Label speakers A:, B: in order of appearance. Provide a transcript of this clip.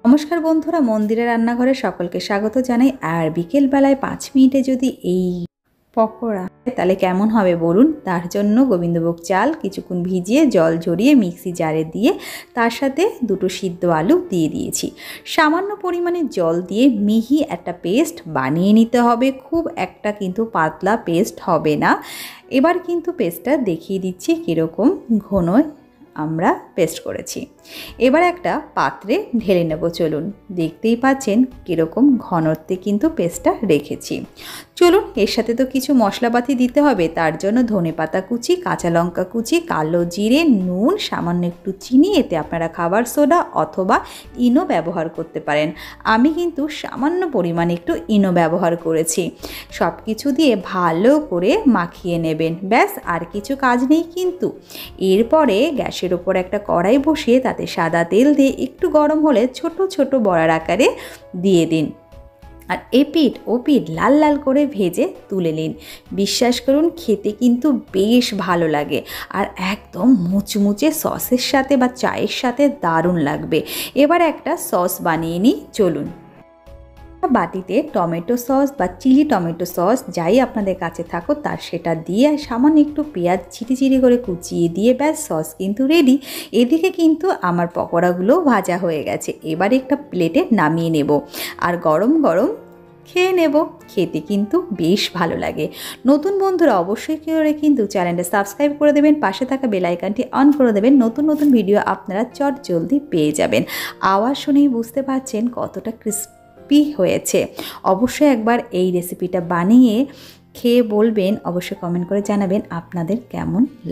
A: নমস্কার বন্ধুরা, মন্দিরের রান্নাঘরে সকলকে স্বাগত জানাই। আর বিকেল বেলায় 5 মিনিটে যদি এই পকোড়া তাহলে কেমন হবে বলুন। তার জন্য গোবিন্দভোগ চাল কিছুক্ষণ ভিজিয়ে জল ঝরিয়ে মিক্সি জারে দিয়ে তার সাথে দুটো সিদ্ধ আলু দিয়ে দিয়েছি। সামান্য পরিমাণে জল দিয়ে মিহি একটা পেস্ট বানিয়ে নিতে হবে, খুব একটা কিন্তু পাতলা পেস্ট হবে না। এবার কিন্তু পেস্টটা দেখিয়ে দিচ্ছি কীরকম ঘন আমরা পেস্ট করেছি। এবার একটা পাত্রে ঢেলে নেব। চলুন, দেখতেই পাচ্ছেন কীরকম ঘনত্বে কিন্তু পেস্টটা রেখেছি। চলুন, এর সাথে তো কিছু মশলাপাতি দিতে হবে। তার জন্য ধনেপাতা কুচি, কাঁচা লঙ্কা কুচি, কালো জিরে, নুন, সামান্য একটু চিনি, এতে আপনারা খাবার সোডা অথবা ইনো ব্যবহার করতে পারেন। আমি কিন্তু সামান্য পরিমাণে একটু ইনো ব্যবহার করেছি। সব কিছু দিয়ে ভালো করে মাখিয়ে নেবেন, ব্যাস আর কিছু কাজ নেই কিন্তু। এরপরে গ্যাসের ওপর একটা কড়াই বসিয়ে তাতে সাদা তেল দিয়ে একটু গরম হলে ছোট ছোট বড়ার আকারে দিয়ে দিন। আর এপিঠ ওপিঠ লাল লাল করে ভেজে তুলে নিন। বিশ্বাস করুন, খেতে কিন্তু বেশ ভালো লাগে আর একদম মুচমুচে সসের সাথে বা চায়ের সাথে দারুণ লাগবে। এবার একটা সস বানিয়ে নিই। চলুন, বাটিতে টমেটো সস বা চিলি টমেটো সস যাই আপনাদের কাছে থাকুক তার সেটা দিয়ে সামান্য একটু পেঁয়াজ চিটি করে কুচিয়ে দিয়ে ব্যাস সস কিন্তু রেডি। এদিকে কিন্তু আমার পকোড়াগুলো ভাজা হয়ে গেছে। এবার একটা প্লেটে নামিয়ে নেব আর গরম গরম খেয়ে নেব। খেতে কিন্তু বেশ ভালো লাগে। নতুন বন্ধুরা অবশ্যই করে কিন্তু চ্যানেলটা সাবস্ক্রাইব করে দেবেন, পাশে থাকা বেল আইকনটি অন করে দেবেন। নতুন নতুন ভিডিও আপনারা চট জলদি পেয়ে যাবেন। আওয়াজ শুনেই বুঝতে পারছেন কতটা ক্রিস্পি হয়েছে। অবশ্যই একবার এই রেসিপিটা বানিয়ে খেয়ে বলবেন, অবশ্যই কমেন্ট করে জানাবেন আপনাদের কেমন লাগে।